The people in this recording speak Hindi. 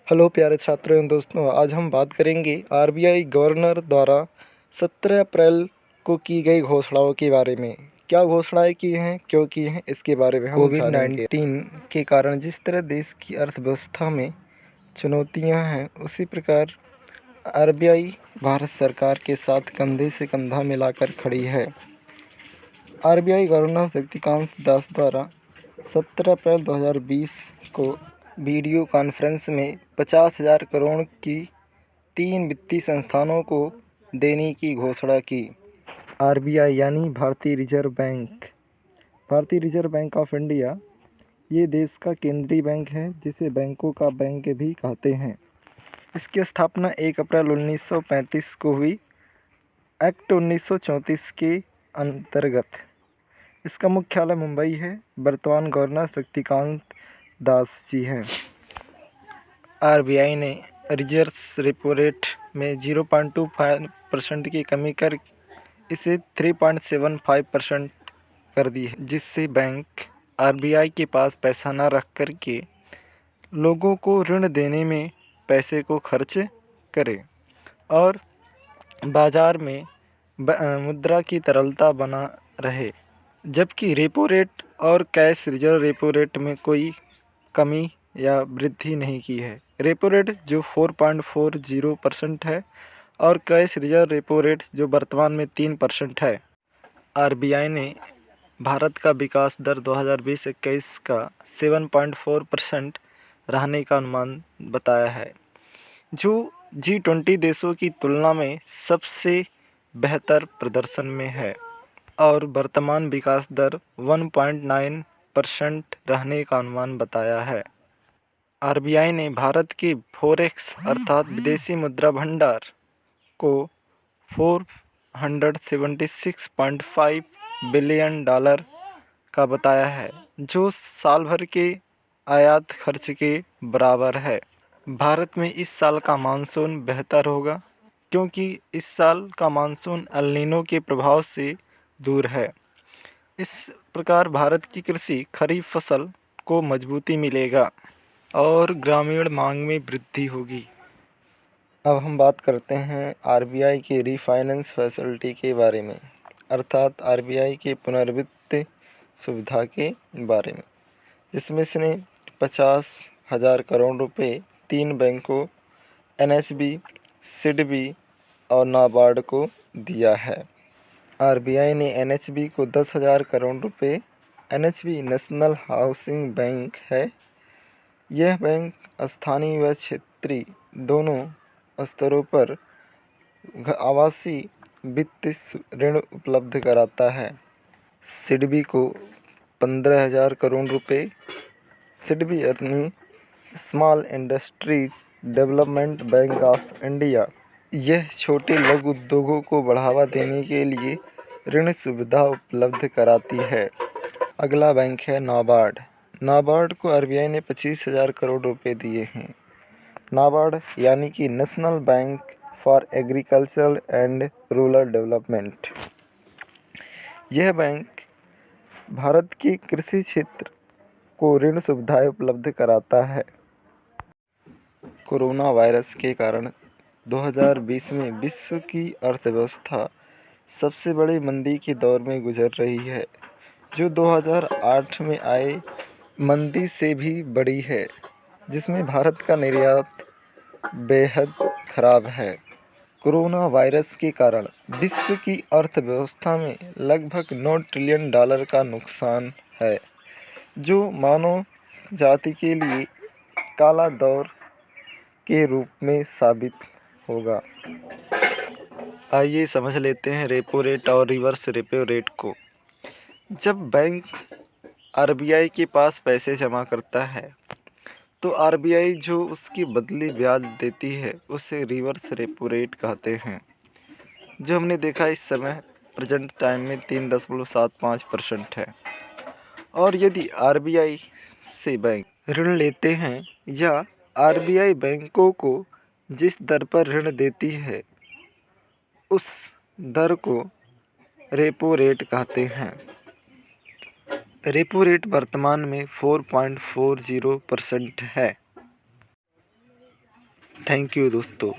हेलो प्यारे छात्रों एवं दोस्तों, आज हम बात करेंगे आरबीआई गवर्नर द्वारा 17 अप्रैल को की गई घोषणाओं के बारे में। क्या घोषणाएं की हैं, क्यों की हैं, इसके बारे में हम जानेंगे। कोविड-19 के कारण जिस तरह देश की अर्थव्यवस्था में चुनौतियां हैं, उसी प्रकार आरबीआई भारत सरकार के साथ कंधे से कंधा मिलाकर खड़ी है। आरबीआई गवर्नर शक्तिकांत दास द्वारा 17 अप्रैल 2020 को वीडियो कॉन्फ्रेंस में 50,000 करोड़ की 3 वित्तीय संस्थानों को देने की घोषणा की। आरबीआई यानी भारतीय रिजर्व बैंक, भारतीय रिजर्व बैंक ऑफ इंडिया, ये देश का केंद्रीय बैंक है, जिसे बैंकों का बैंक भी कहते हैं। इसकी स्थापना 1 अप्रैल 1935 को हुई। एक्ट 1934 के अंतर्गत इसका मुख्यालय मुंबई है। वर्तमान गवर्नर शक्तिकांत दास जी हैं। आरबीआई ने रिवर्स रेपो रेट में 0.25% की कमी कर इसे 3.75% कर दी है, जिससे बैंक आरबीआई के पास पैसा न रख कर के लोगों को ऋण देने में पैसे को खर्च करे और बाजार में मुद्रा की तरलता बना रहे। जबकि रेपो रेट और कैश रिजर्व रेपो रेट में कोई कमी या वृद्धि नहीं की है। रेपो रेट जो 4.40% है और कैश रिजर्व रेपो रेट जो वर्तमान में 3% है। आरबीआई ने भारत का विकास दर 2020-21 का 7.4% रहने का अनुमान बताया है, जो G20 देशों की तुलना में सबसे बेहतर प्रदर्शन में है और वर्तमान विकास दर 1.9% रहने का अनुमान बताया है। आरबीआई ने भारत के फॉरेक्स अर्थात विदेशी मुद्रा भंडार को $476.5 बिलियन का बताया है, जो साल भर के आयात खर्च के बराबर है। भारत में इस साल का मानसून बेहतर होगा, क्योंकि इस साल का मानसून एल नीनो के प्रभाव से दूर है। इस प्रकार भारत की कृषि खरीफ फसल को मजबूती मिलेगा और ग्रामीण मांग में वृद्धि होगी। अब हम बात करते हैं आरबीआई के रीफाइनेंस फैसिलिटी के बारे में, अर्थात आरबीआई के पुनर्वित्त सुविधा के बारे में, जिसमें इसने 50,000 करोड़ रुपए 3 बैंकों एनएसबी, सिडबी और नाबार्ड को दिया है। आरबीआई ने एनएचबी को 10,000 करोड़ रुपए, एनएचबी नेशनल हाउसिंग बैंक है। यह बैंक स्थानीय व क्षेत्रीय दोनों स्तरों पर आवासीय वित्त ऋण उपलब्ध कराता है। सिडबी को 15,000 करोड़ रुपए, सिडबी यानी small industries development bank of India, यह छोटे लघु उद्योगों को बढ़ावा देने के लिए ऋण सुविधा उपलब्ध कराती है। अगला बैंक है नाबार्ड। नाबार्ड को आरबीआई ने 25,000 करोड़ रुपए दिए हैं। नाबार्ड यानी कि national bank for agricultural and rural development. यह बैंक भारत के कृषि क्षेत्र को ऋण सुविधाएं उपलब्ध कराता है। कोरोना वायरस के कारण 2020 में विश्व की अर्थव्यवस्था सबसे बड़ी मंदी के दौर में गुजर रही है, जो 2008 में आए मंदी से भी बड़ी है, जिसमें भारत का निर्यात बेहद खराब है। कोरोना वायरस के कारण विश्व की अर्थव्यवस्था में लगभग $9 ट्रिलियन का नुकसान है, जो मानव जाति के लिए काला दौर के रूप में साबित होगा। आइए समझ लेते हैं रेपो रेट और रिवर्स रेपो रेट को। जब बैंक आरबीआई के पास पैसे जमा करता है, तो आरबीआई जो उसकी बदली ब्याज देती है, उसे रिवर्स रेपो रेट कहते हैं, जो हमने देखा इस समय प्रेजेंट टाइम में 3.75% है। और यदि आरबीआई से बैंक ऋण लेते हैं या आरबीआई बैंकों को जिस दर पर ऋण देती है, उस दर को रेपो रेट कहते हैं। रेपो रेट वर्तमान में 4.40% है। थैंक यू दोस्तों।